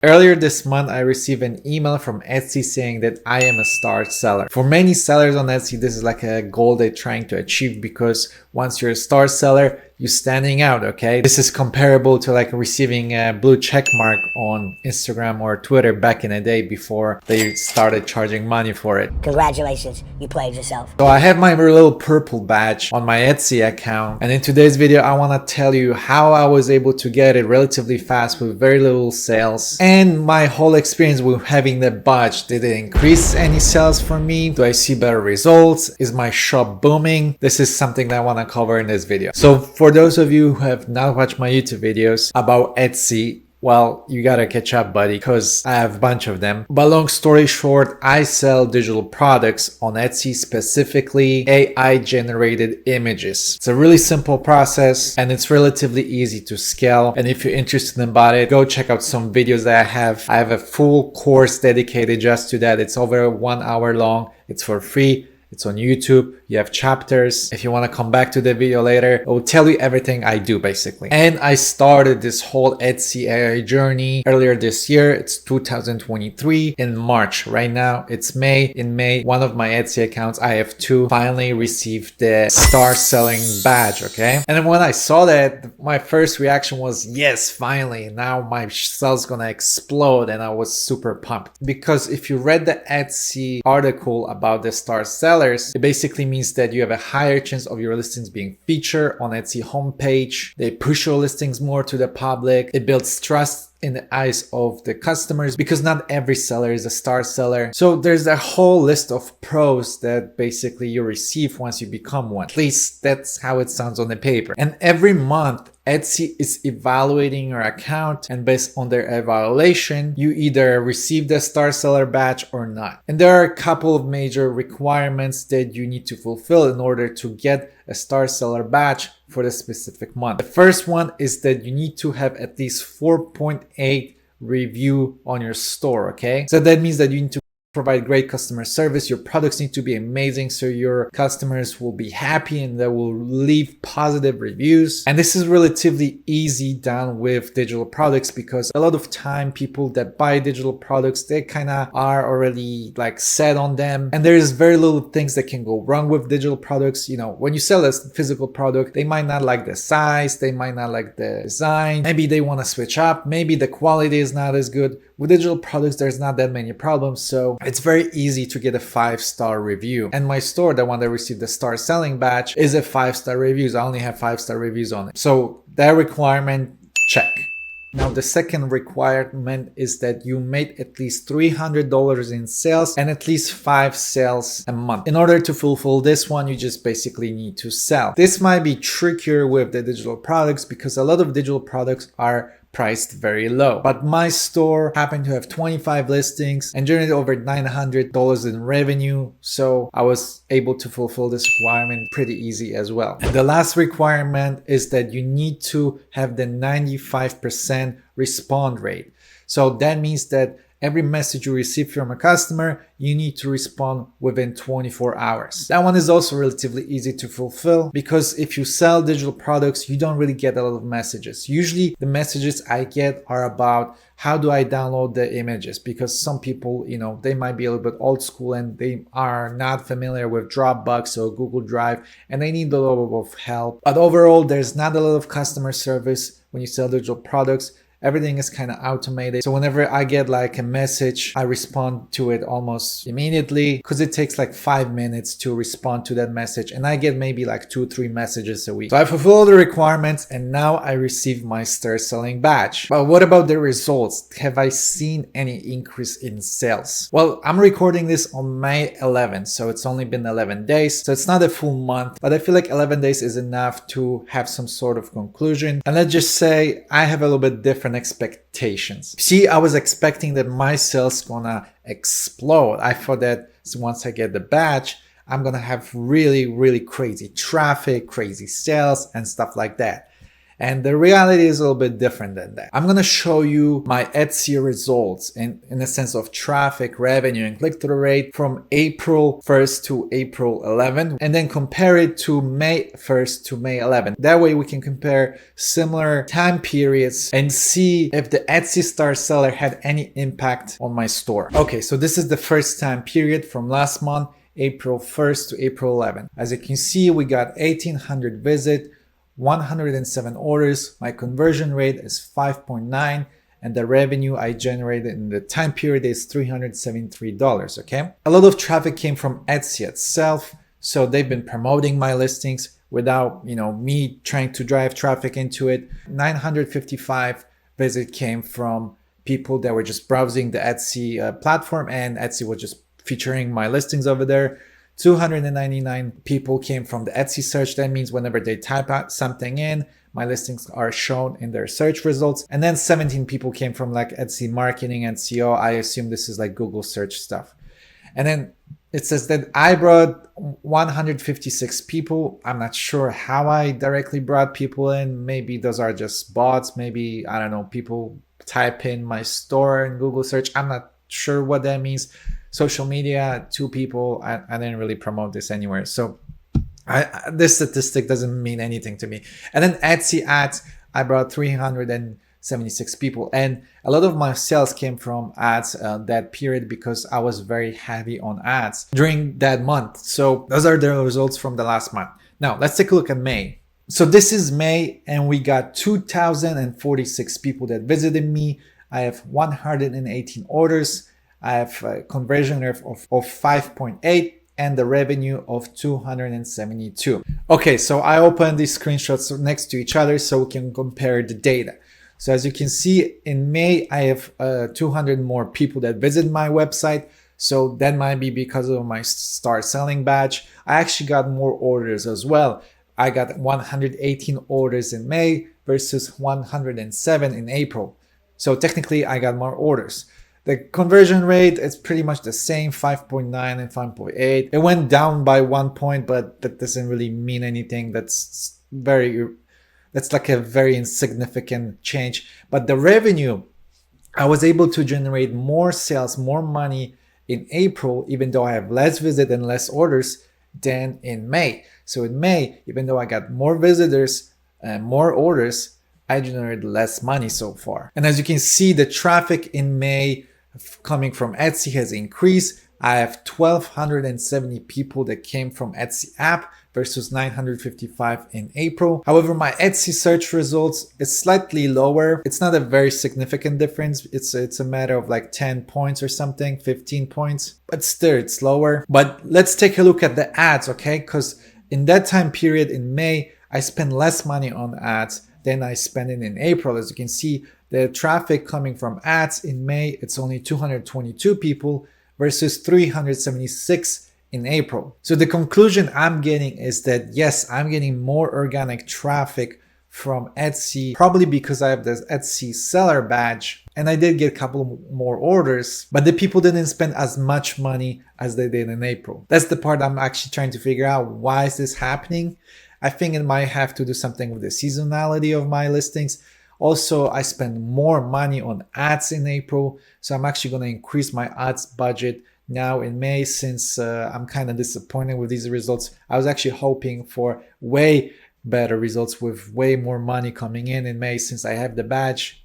Earlier this month, I received an email from Etsy saying that I am a star seller. For many sellers on Etsy, this is like a goal they're trying to achieve because once you're a star seller, you're standing out, okay? This is comparable to like receiving a blue check mark on Instagram or Twitter back in the day before they started charging money for it. Congratulations, you played yourself. So I have my little purple badge on my Etsy account, and in today's video I want to tell you how I was able to get it relatively fast with very little sales and my whole experience with having the badge. Did it increase any sales for me? Do I see better results? Is my shop booming? This is something that I want to cover in this video. So for those of you who have not watched my YouTube videos about Etsy, well, you gotta catch up, buddy, because I have a bunch of them. But long story short, I sell digital products on Etsy, specifically AI generated images. It's a really simple process and it's relatively easy to scale. And if you're interested about it, go check out some videos that I have. I have a full course dedicated just to that. It's over 1 hour long. It's for free. It's on YouTube. You have chapters. If you want to come back to the video later, it will tell you everything I do basically. And I started this whole Etsy AI journey earlier this year. It's 2023 in March. Right now it's May. In May, one of my Etsy accounts, I have two, finally received the star selling badge, okay? And then when I saw that, my first reaction was, yes, finally, now my sales gonna explode. And I was super pumped because if you read the Etsy article about the star seller, it basically means that you have a higher chance of your listings being featured on Etsy homepage. They push your listings more to the public. It builds trust in the eyes of the customers because not every seller is a star seller. So there's a whole list of pros that basically you receive once you become one. At least that's how it sounds on the paper. And every month, Etsy is evaluating your account, and based on their evaluation, you either receive the star seller badge or not. And there are a couple of major requirements that you need to fulfill in order to get a star seller badge for the specific month. The first one is that you need to have at least 4.8 review on your store, okay? So that means that you need to provide great customer service. Your products need to be amazing so your customers will be happy and they will leave positive reviews. And this is relatively easy done with digital products because a lot of time people that buy digital products, they kind of are already like set on them, and there's very little things that can go wrong with digital products. You know, when you sell a physical product, they might not like the size, they might not like the design, maybe they want to switch up, maybe the quality is not as good. With digital products, there's not that many problems, so it's very easy to get a 5-star review. And my store, the one that received the star selling badge, is a 5-star reviews. I only have 5-star reviews on it. So that requirement, check. Now, the second requirement is that you made at least $300 in sales and at least 5 sales a month. In order to fulfill this one, you just basically need to sell. This might be trickier with the digital products because a lot of digital products are priced very low. But my store happened to have 25 listings and generated over $900 in revenue. So I was able to fulfill this requirement pretty easy as well. And the last requirement is that you need to have the 95% respond rate. So that means that every message you receive from a customer, you need to respond within 24 hours. That one is also relatively easy to fulfill because if you sell digital products, you don't really get a lot of messages. Usually the messages I get are about how do I download the images, because some people, you know, they might be a little bit old school and they are not familiar with Dropbox or Google Drive and they need a little bit of help. But overall, there's not a lot of customer service when you sell digital products. Everything is kind of automated. So whenever I get like a message, I respond to it almost immediately because it takes like 5 minutes to respond to that message. And I get maybe like 2-3 messages a week. So I fulfill all the requirements and now I receive my star selling badge. But what about the results? Have I seen any increase in sales? Well, I'm recording this on May 11th. So it's only been 11 days. So it's not a full month, but I feel like 11 days is enough to have some sort of conclusion. And let's just say I have a little bit different expectations. See, I was expecting that my sales gonna explode. I thought that once I get the badge, I'm gonna have really crazy traffic, crazy sales and stuff like that. And the reality is a little bit different than that. I'm gonna show you my Etsy results in the sense of traffic, revenue, and click-through rate from April 1st to April 11th, and then compare it to May 1st to May 11th. That way we can compare similar time periods and see if the Etsy star seller had any impact on my store. Okay, so this is the first time period from last month, April 1st to April 11th. As you can see, we got 1,800 visits, 107 orders. My conversion rate is 5.9, and the revenue I generated in the time period is $373, okay? A lot of traffic came from Etsy itself, so they've been promoting my listings without, me trying to drive traffic into it. 955 visits came from people that were just browsing the Etsy platform, and Etsy was just featuring my listings over there. 299 people came from the Etsy search. That means whenever they type out something in, my listings are shown in their search results. And then 17 people came from like Etsy marketing and SEO. I assume this is like Google search stuff. And then it says that I brought 156 people. I'm not sure how I directly brought people in. Maybe those are just bots. Maybe, I don't know, people type in my store in Google search. I'm not sure what that means. Social media, 2 people. I didn't really promote this anywhere. So this statistic doesn't mean anything to me. And then Etsy ads, I brought 376 people. And a lot of my sales came from ads that period because I was very heavy on ads during that month. So those are the results from the last month. Now let's take a look at May. So this is May, and we got 2,046 people that visited me. I have 118 orders. I have a conversion rate of 5.8 and the revenue of 272. Okay, so I opened these screenshots next to each other so we can compare the data. So as you can see, in May, I have 200 more people that visit my website. So that might be because of my start selling badge. I actually got more orders as well. I got 118 orders in May versus 107 in April. So technically I got more orders. The conversion rate is pretty much the same, 5.9 and 5.8. It went down by 1 point, but that doesn't really mean anything. That's like a very insignificant change. But the revenue, I was able to generate more sales, more money in April, even though I have less visits and less orders than in May. So in May, even though I got more visitors and more orders, I generated less money so far. And as you can see, the traffic in May coming from Etsy has increased. I have 1,270 people that came from Etsy app versus 955 in April. However, my Etsy search results is slightly lower. It's not a very significant difference. It's a matter of like 10 points or something, 15 points, but still it's lower. But let's take a look at the ads, okay? Because in that time period in May, I spent less money on ads than I spent it in April. As you can see, the traffic coming from ads in May, it's only 222 people versus 376 in April. So the conclusion I'm getting is that yes, I'm getting more organic traffic from Etsy, probably because I have this Etsy seller badge, and I did get a couple more orders, but the people didn't spend as much money as they did in April. That's the part I'm actually trying to figure out. Why is this happening? I think it might have to do something with the seasonality of my listings. Also, I spend more money on ads in April, so I'm actually going to increase my ads budget now in May since I'm kind of disappointed with these results. I was actually hoping for way better results with way more money coming in May since I have the badge.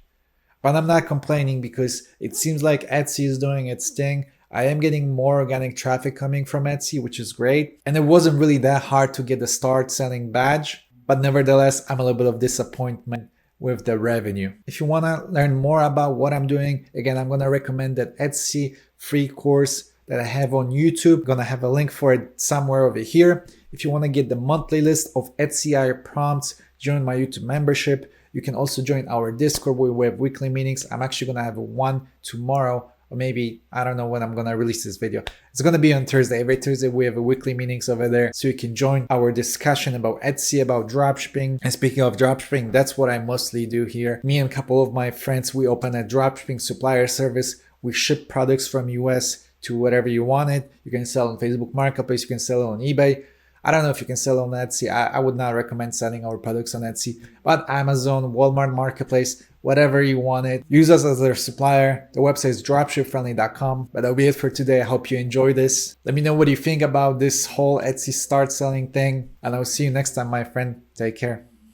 But I'm not complaining because it seems like Etsy is doing its thing. I am getting more organic traffic coming from Etsy, which is great. And it wasn't really that hard to get the start selling badge, but nevertheless, I'm a little bit of disappointment with the revenue. If you want to learn more about what I'm doing, again, I'm going to recommend that Etsy free course that I have on YouTube. I'm going to have a link for it somewhere over here. If you want to get the monthly list of Etsy prompts, join my YouTube membership. You can also join our Discord where we have weekly meetings. I'm actually going to have one tomorrow, or maybe, I don't know when I'm going to release this video. It's going to be on Thursday. Every Thursday we have a weekly meetings over there. So you can join our discussion about Etsy, about dropshipping. And speaking of dropshipping, that's what I mostly do here. Me and a couple of my friends, we open a dropshipping supplier service. We ship products from US to whatever you want it. You can sell on Facebook Marketplace. You can sell it on eBay. I don't know if you can sell on Etsy. I would not recommend selling our products on Etsy, but Amazon, Walmart Marketplace, whatever you want it. Use us as their supplier. The website is dropshipfriendly.com. But that'll be it for today. I hope you enjoy this. Let me know what you think about this whole Etsy start selling thing. And I'll see you next time, my friend. Take care.